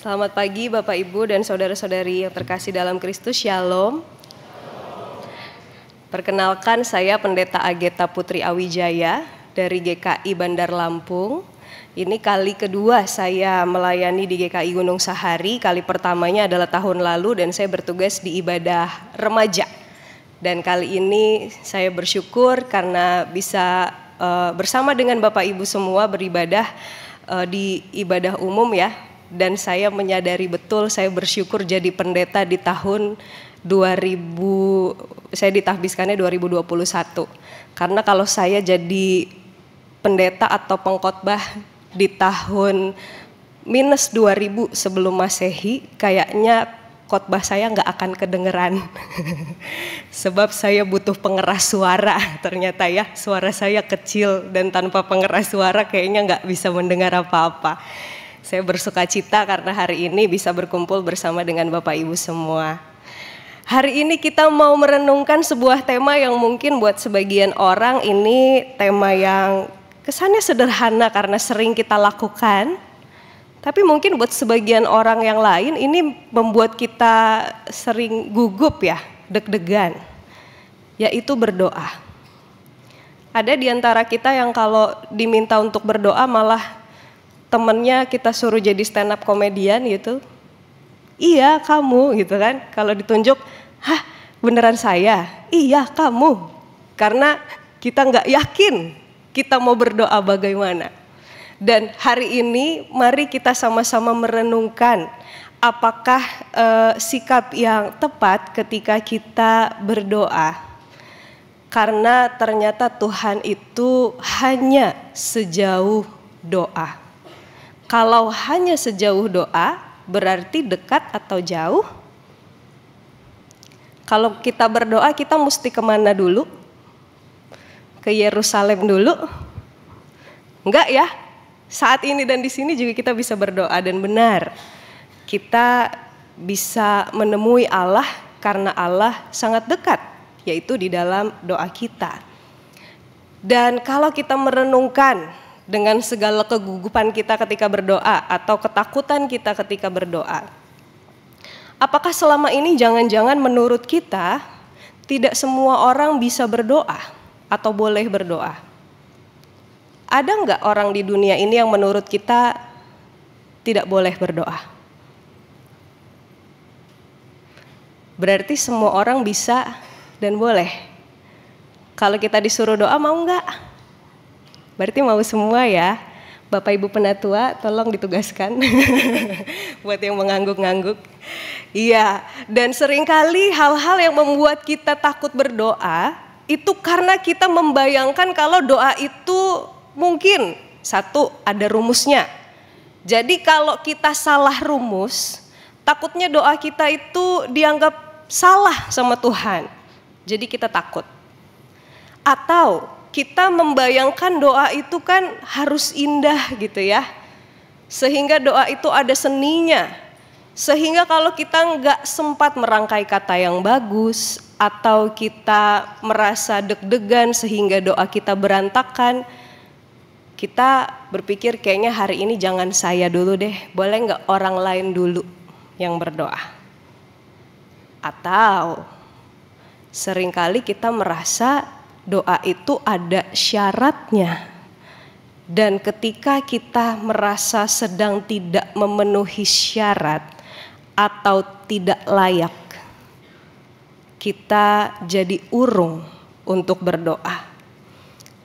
Selamat pagi Bapak Ibu dan saudara-saudari yang terkasih dalam Kristus, Shalom. Perkenalkan, saya Pendeta Ageta Putri Awijaya dari GKI Bandar Lampung. Ini kali kedua saya melayani di GKI Gunung Sahari. Kali pertamanya adalah tahun lalu dan saya bertugas di ibadah remaja. Dan kali ini saya bersyukur karena bisa bersama dengan Bapak Ibu semua beribadah di ibadah umum ya. Dan saya menyadari betul, saya bersyukur jadi pendeta di tahun 2000, saya ditahbiskannya 2021. Karena kalau saya jadi pendeta atau pengkhotbah di tahun minus 2000 sebelum Masehi, kayaknya khotbah saya nggak akan kedengeran. Sebab saya butuh pengeras suara, ternyata ya, suara saya kecil dan tanpa pengeras suara kayaknya nggak bisa mendengar apa-apa. Saya bersuka cita karena hari ini bisa berkumpul bersama dengan Bapak Ibu semua. Hari ini kita mau merenungkan sebuah tema yang mungkin buat sebagian orang ini tema yang kesannya sederhana karena sering kita lakukan. Tapi mungkin buat sebagian orang yang lain ini membuat kita sering gugup ya, deg-degan. Yaitu berdoa. Ada di antara kita yang kalau diminta untuk berdoa malah temennya kita suruh jadi stand up komedian gitu. Iya kamu gitu kan. Kalau ditunjuk, hah beneran saya? Iya kamu. Karena kita nggak yakin kita mau berdoa bagaimana. Dan hari ini mari kita sama-sama merenungkan apakah sikap yang tepat ketika kita berdoa. Karena ternyata Tuhan itu hanya sejauh doa. Kalau hanya sejauh doa, berarti dekat atau jauh? Kalau kita berdoa, kita mesti kemana dulu? Ke Yerusalem dulu? Enggak ya? Saat ini dan di sini juga kita bisa berdoa dan benar. Kita bisa menemui Allah karena Allah sangat dekat, yaitu di dalam doa kita. Dan kalau kita merenungkan dengan segala kegugupan kita ketika berdoa atau ketakutan kita ketika berdoa. Apakah selama ini jangan-jangan menurut kita tidak semua orang bisa berdoa atau boleh berdoa? Ada nggak orang di dunia ini yang menurut kita tidak boleh berdoa? Berarti semua orang bisa dan boleh. Kalau kita disuruh doa mau nggak? Berarti mau semua ya. Bapak Ibu Penatua tolong ditugaskan buat yang mengangguk-ngangguk. Iya, dan seringkali hal-hal yang membuat kita takut berdoa itu karena kita membayangkan kalau doa itu mungkin satu ada rumusnya. Jadi kalau kita salah rumus, takutnya doa kita itu dianggap salah sama Tuhan. Jadi kita takut. Atau kita membayangkan doa itu kan harus indah gitu ya. Sehingga doa itu ada seninya. Sehingga kalau kita nggak sempat merangkai kata yang bagus, atau kita merasa deg-degan sehingga doa kita berantakan, kita berpikir kayaknya hari ini jangan saya dulu deh, boleh nggak orang lain dulu yang berdoa. Atau seringkali kita merasa doa itu ada syaratnya. Dan ketika kita merasa sedang tidak memenuhi syarat atau tidak layak, kita jadi urung untuk berdoa.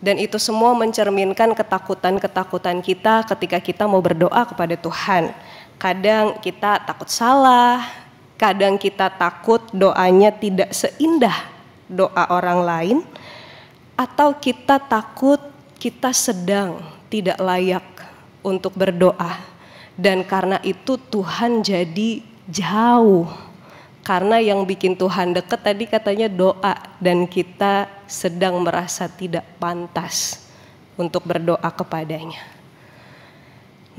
Dan itu semua mencerminkan ketakutan-ketakutan kita ketika kita mau berdoa kepada Tuhan. Kadang kita takut salah, kadang kita takut doanya tidak seindah doa orang lain, atau kita takut kita sedang tidak layak untuk berdoa. Dan karena itu Tuhan jadi jauh. Karena yang bikin Tuhan dekat tadi katanya doa. Dan kita sedang merasa tidak pantas untuk berdoa kepadanya.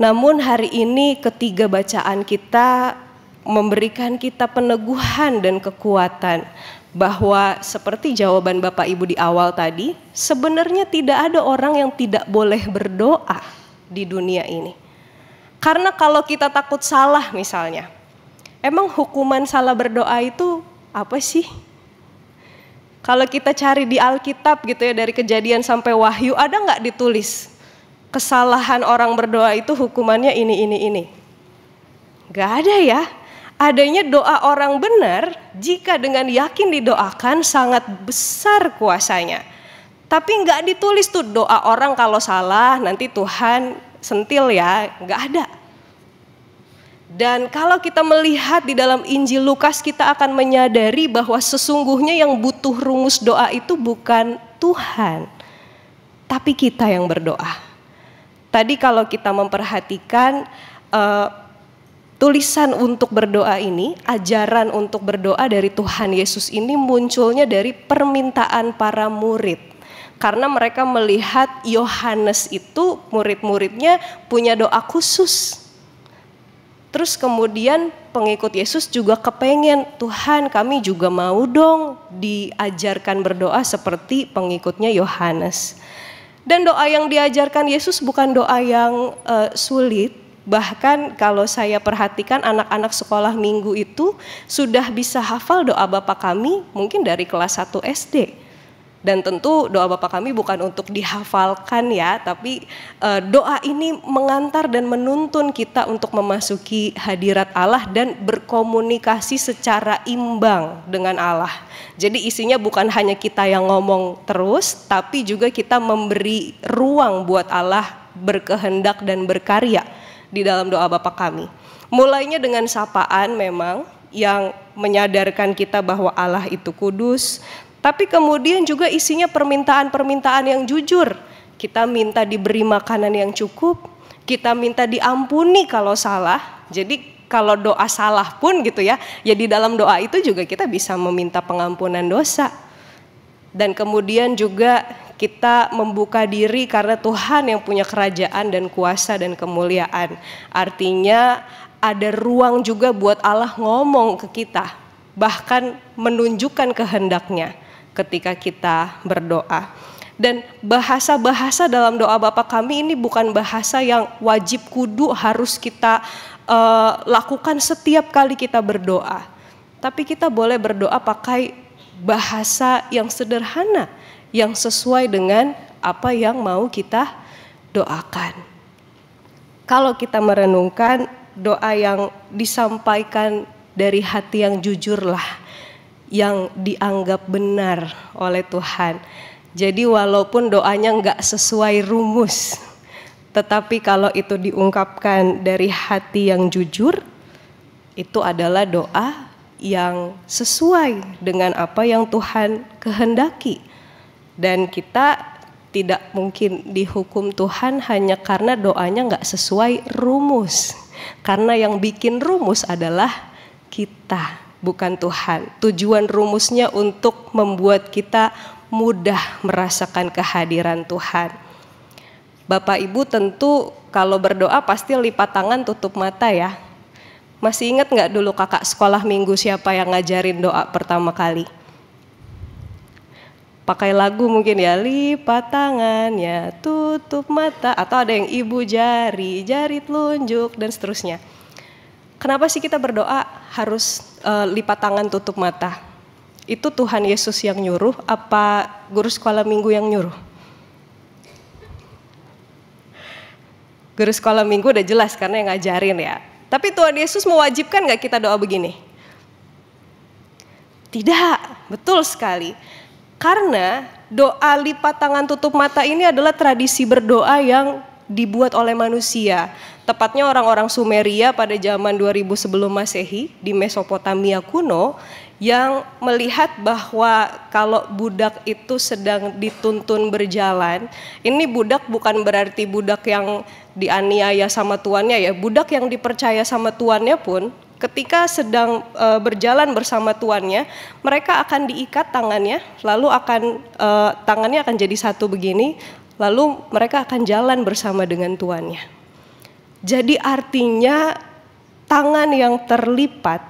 Namun hari ini ketiga bacaan kita memberikan kita peneguhan dan kekuatan. Bahwa seperti jawaban Bapak Ibu di awal tadi, sebenarnya tidak ada orang yang tidak boleh berdoa di dunia ini. Karena kalau kita takut salah misalnya, emang hukuman salah berdoa itu apa sih? Kalau kita cari di Alkitab gitu ya, dari Kejadian sampai Wahyu, ada nggak ditulis kesalahan orang berdoa itu hukumannya ini? Nggak ada ya. Adanya doa orang benar, jika dengan yakin didoakan sangat besar kuasanya. Tapi nggak ditulis tuh doa orang kalau salah nanti Tuhan sentil ya, nggak ada. Dan kalau kita melihat di dalam Injil Lukas, kita akan menyadari bahwa sesungguhnya yang butuh rumus doa itu bukan Tuhan, tapi kita yang berdoa. Tadi kalau kita memperhatikan tulisan untuk berdoa ini, ajaran untuk berdoa dari Tuhan Yesus ini munculnya dari permintaan para murid. Karena mereka melihat Yohanes itu murid-muridnya punya doa khusus. Terus kemudian pengikut Yesus juga kepengen, Tuhan kami juga mau dong diajarkan berdoa seperti pengikutnya Yohanes. Dan doa yang diajarkan Yesus bukan doa yang sulit. Bahkan kalau saya perhatikan anak-anak sekolah minggu itu sudah bisa hafal doa Bapa Kami mungkin dari kelas 1 SD. Dan tentu doa Bapa Kami bukan untuk dihafalkan ya, tapi doa ini mengantar dan menuntun kita untuk memasuki hadirat Allah dan berkomunikasi secara imbang dengan Allah. Jadi isinya bukan hanya kita yang ngomong terus, tapi juga kita memberi ruang buat Allah berkehendak dan berkarya di dalam doa Bapa Kami. Mulainya dengan sapaan memang yang menyadarkan kita bahwa Allah itu kudus, tapi kemudian juga isinya permintaan-permintaan yang jujur. Kita minta diberi makanan yang cukup, kita minta diampuni kalau salah. Jadi kalau doa salah pun gitu ya, ya di dalam doa itu juga kita bisa meminta pengampunan dosa. Dan kemudian juga kita membuka diri karena Tuhan yang punya kerajaan dan kuasa dan kemuliaan. Artinya ada ruang juga buat Allah ngomong ke kita, bahkan menunjukkan kehendaknya ketika kita berdoa. Dan bahasa-bahasa dalam doa Bapa Kami ini bukan bahasa yang wajib kudu harus kita lakukan setiap kali kita berdoa. Tapi kita boleh berdoa pakai bahasa yang sederhana, yang sesuai dengan apa yang mau kita doakan. Kalau kita merenungkan doa yang disampaikan dari hati yang jujurlah, yang dianggap benar oleh Tuhan. Jadi walaupun doanya nggak sesuai rumus, tetapi kalau itu diungkapkan dari hati yang jujur, itu adalah doa yang sesuai dengan apa yang Tuhan kehendaki. Dan kita tidak mungkin dihukum Tuhan hanya karena doanya nggak sesuai rumus. Karena yang bikin rumus adalah kita, bukan Tuhan. Tujuan rumusnya untuk membuat kita mudah merasakan kehadiran Tuhan. Bapak Ibu tentu kalau berdoa pasti lipat tangan tutup mata ya. Masih ingat nggak dulu kakak sekolah minggu siapa yang ngajarin doa pertama kali? Pakai lagu mungkin ya, lipat tangan ya, tutup mata, atau ada yang ibu jari telunjuk dan seterusnya. Kenapa sih kita berdoa harus lipat tangan tutup mata? Itu Tuhan Yesus yang nyuruh apa guru sekolah minggu yang nyuruh? Guru sekolah minggu udah jelas karena yang ngajarin ya. Tapi Tuhan Yesus mewajibkan gak kita doa begini? Tidak, betul sekali. Karena doa lipat tangan tutup mata ini adalah tradisi berdoa yang dibuat oleh manusia. Tepatnya orang-orang Sumeria pada zaman 2000 sebelum Masehi di Mesopotamia kuno yang melihat bahwa kalau budak itu sedang dituntun berjalan, ini budak bukan berarti budak yang dianiaya sama tuannya ya, budak yang dipercaya sama tuannya pun ketika sedang berjalan bersama tuannya, mereka akan diikat tangannya, lalu tangannya akan jadi satu begini, lalu mereka akan jalan bersama dengan tuannya. Jadi artinya tangan yang terlipat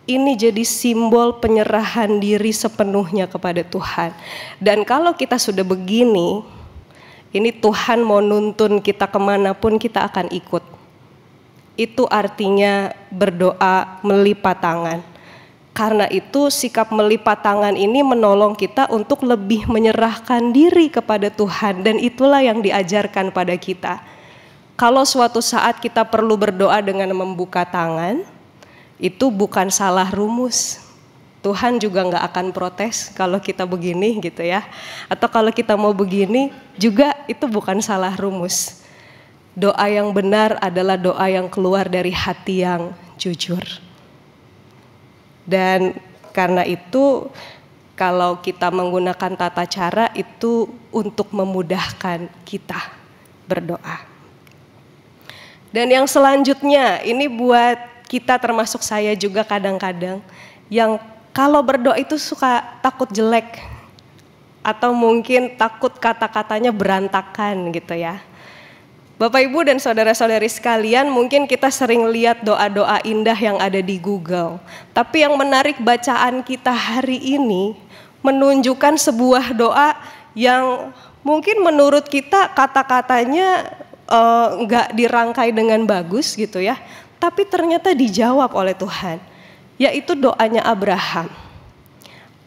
ini jadi simbol penyerahan diri sepenuhnya kepada Tuhan. Dan kalau kita sudah begini, ini Tuhan mau nuntun kita kemanapun kita akan ikut. itu artinya berdoa melipat tangan. Karena itu sikap melipat tangan ini menolong kita untuk lebih menyerahkan diri kepada Tuhan, dan itulah yang diajarkan pada kita. Kalau suatu saat kita perlu berdoa dengan membuka tangan, itu bukan salah rumus. Tuhan juga nggak akan protes kalau kita begini gitu ya. Atau kalau kita mau begini juga itu bukan salah rumus. Doa yang benar adalah doa yang keluar dari hati yang jujur. Dan karena itu kalau kita menggunakan tata cara itu untuk memudahkan kita berdoa. Dan yang selanjutnya ini buat kita termasuk saya juga kadang-kadang yang kalau berdoa itu suka takut jelek atau mungkin takut kata-katanya berantakan gitu ya. Bapak Ibu dan saudara-saudari sekalian, mungkin kita sering lihat doa-doa indah yang ada di Google. Tapi yang menarik bacaan kita hari ini menunjukkan sebuah doa yang mungkin menurut kita kata-katanya nggak dirangkai dengan bagus gitu ya. Tapi ternyata dijawab oleh Tuhan, yaitu doanya Abraham.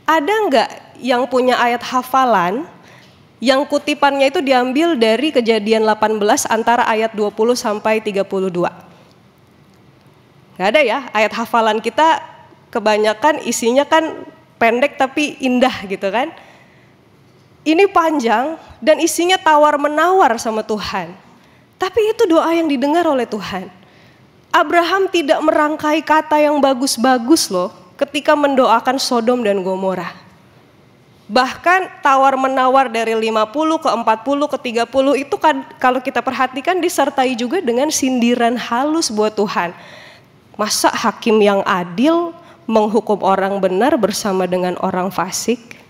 Ada nggak yang punya ayat hafalan yang kutipannya itu diambil dari Kejadian 18 antara ayat 20 sampai 32. Gak ada ya, ayat hafalan kita kebanyakan isinya kan pendek tapi indah gitu kan. Ini panjang dan isinya tawar-menawar sama Tuhan. Tapi itu doa yang didengar oleh Tuhan. Abraham tidak merangkai kata yang bagus-bagus loh ketika mendoakan Sodom dan Gomora. Bahkan tawar-menawar dari 50 ke 40 ke 30 itu kan kalau kita perhatikan disertai juga dengan sindiran halus buat Tuhan. Masa hakim yang adil menghukum orang benar bersama dengan orang fasik?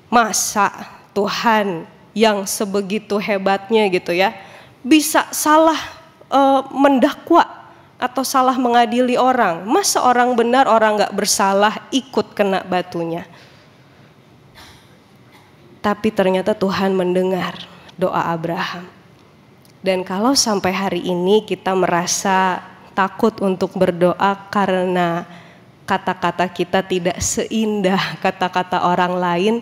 Masa Tuhan yang sebegitu hebatnya gitu ya bisa salah mendakwa atau salah mengadili orang? Masa orang benar, orang gak bersalah ikut kena batunya? Tapi ternyata Tuhan mendengar doa Abraham. Dan kalau sampai hari ini kita merasa takut untuk berdoa karena kata-kata kita tidak seindah kata-kata orang lain,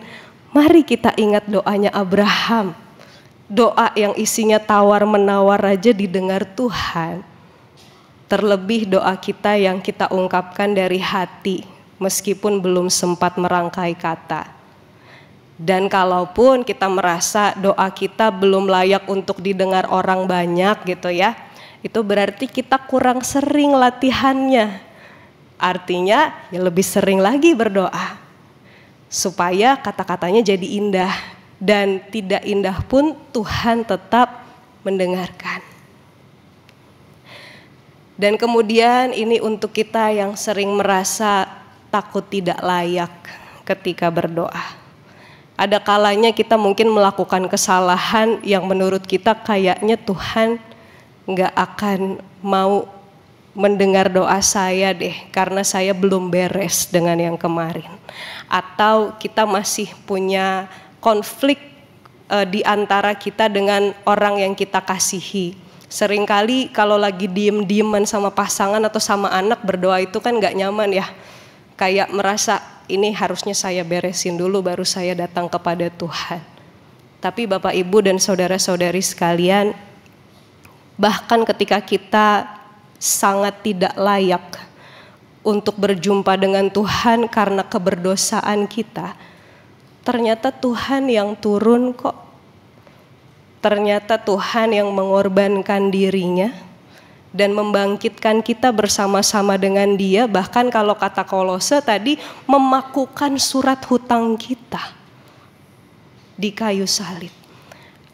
mari kita ingat doanya Abraham. Doa yang isinya tawar-menawar aja didengar Tuhan. Terlebih doa kita yang kita ungkapkan dari hati, meskipun belum sempat merangkai kata. Dan kalaupun kita merasa doa kita belum layak untuk didengar orang banyak gitu ya, itu berarti kita kurang sering latihannya. Artinya ya lebih sering lagi berdoa supaya kata-katanya jadi indah, dan tidak indah pun Tuhan tetap mendengarkan. Dan kemudian ini untuk kita yang sering merasa takut tidak layak ketika berdoa. Ada kalanya kita mungkin melakukan kesalahan yang menurut kita kayaknya Tuhan gak akan mau mendengar doa saya deh karena saya belum beres dengan yang kemarin. Atau kita masih punya konflik di antara kita dengan orang yang kita kasihi. Seringkali kalau lagi diem-dieman sama pasangan atau sama anak berdoa itu kan gak nyaman ya. Kayak merasa ini harusnya saya beresin dulu baru saya datang kepada Tuhan. Tapi Bapak Ibu dan saudara-saudari sekalian, bahkan ketika kita sangat tidak layak untuk berjumpa dengan Tuhan karena keberdosaan kita, ternyata Tuhan yang turun kok. Ternyata Tuhan yang mengorbankan dirinya dan membangkitkan kita bersama-sama dengan Dia. Bahkan kalau kata Kolose tadi, memakukan surat hutang kita di kayu salib.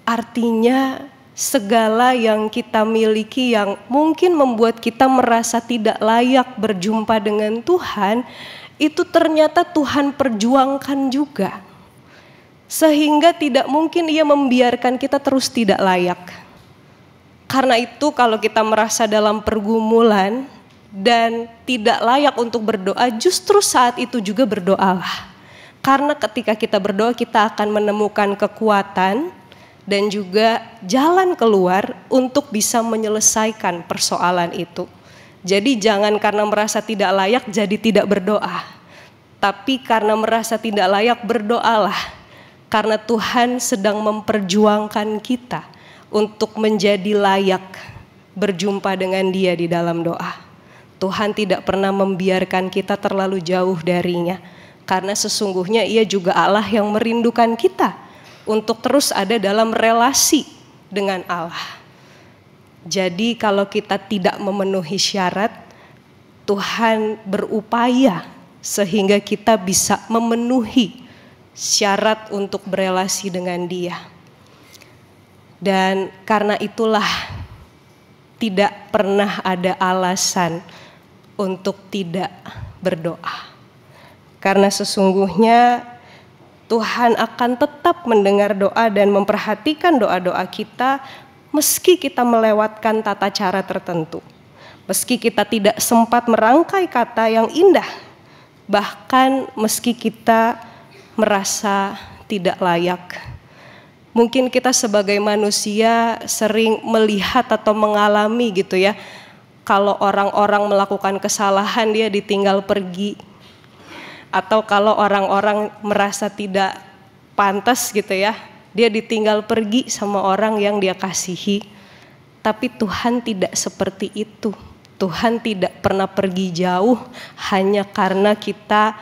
Artinya segala yang kita miliki yang mungkin membuat kita merasa tidak layak berjumpa dengan Tuhan, itu ternyata Tuhan perjuangkan juga. Sehingga tidak mungkin Ia membiarkan kita terus tidak layak. Karena itu kalau kita merasa dalam pergumulan dan tidak layak untuk berdoa, justru saat itu juga berdoalah. Karena ketika kita berdoa kita akan menemukan kekuatan dan juga jalan keluar untuk bisa menyelesaikan persoalan itu. Jadi jangan karena merasa tidak layak jadi tidak berdoa, tapi karena merasa tidak layak berdoalah, karena Tuhan sedang memperjuangkan kita untuk menjadi layak berjumpa dengan Dia di dalam doa. Tuhan tidak pernah membiarkan kita terlalu jauh darinya, karena sesungguhnya Ia juga Allah yang merindukan kita untuk terus ada dalam relasi dengan Allah. Jadi kalau kita tidak memenuhi syarat, Tuhan berupaya sehingga kita bisa memenuhi syarat untuk berelasi dengan Dia. Dan karena itulah tidak pernah ada alasan untuk tidak berdoa. Karena sesungguhnya Tuhan akan tetap mendengar doa dan memperhatikan doa-doa kita meski kita melewatkan tata cara tertentu. Meski kita tidak sempat merangkai kata yang indah. Bahkan meski kita merasa tidak layak. Mungkin kita sebagai manusia sering melihat atau mengalami gitu ya. Kalau orang-orang melakukan kesalahan dia ditinggal pergi. Atau kalau orang-orang merasa tidak pantas gitu ya, dia ditinggal pergi sama orang yang dia kasihi. Tapi Tuhan tidak seperti itu. Tuhan tidak pernah pergi jauh hanya karena kita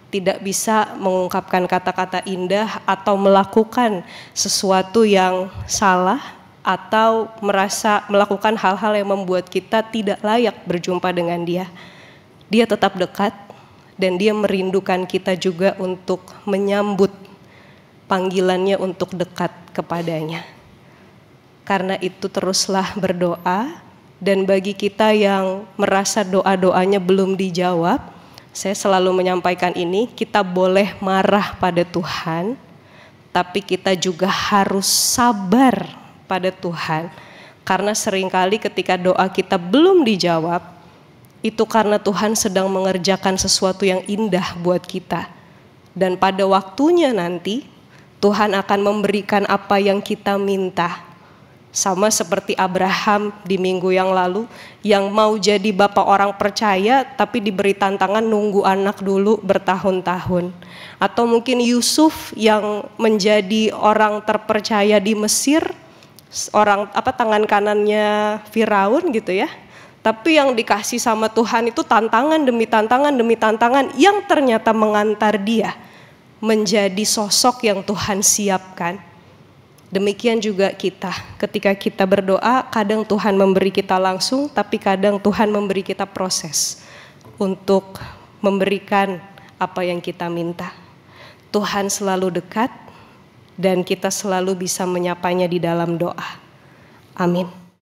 tidak bisa mengungkapkan kata-kata indah atau melakukan sesuatu yang salah atau merasa melakukan hal-hal yang membuat kita tidak layak berjumpa dengan Dia. Dia tetap dekat dan Dia merindukan kita juga untuk menyambut panggilannya untuk dekat kepadanya. Karena itu teruslah berdoa, dan bagi kita yang merasa doa-doanya belum dijawab, saya selalu menyampaikan ini, kita boleh marah pada Tuhan, tapi kita juga harus sabar pada Tuhan. Karena seringkali ketika doa kita belum dijawab, itu karena Tuhan sedang mengerjakan sesuatu yang indah buat kita. Dan pada waktunya nanti, Tuhan akan memberikan apa yang kita minta. Sama seperti Abraham di minggu yang lalu, yang mau jadi bapak orang percaya tapi diberi tantangan nunggu anak dulu bertahun-tahun. Atau mungkin Yusuf yang menjadi orang terpercaya di Mesir, tangan kanannya Firaun gitu ya. Tapi yang dikasih sama Tuhan itu tantangan demi tantangan demi tantangan yang ternyata mengantar dia menjadi sosok yang Tuhan siapkan. Demikian juga kita, ketika kita berdoa, kadang Tuhan memberi kita langsung, tapi kadang Tuhan memberi kita proses untuk memberikan apa yang kita minta. Tuhan selalu dekat dan kita selalu bisa menyapanya di dalam doa. Amin.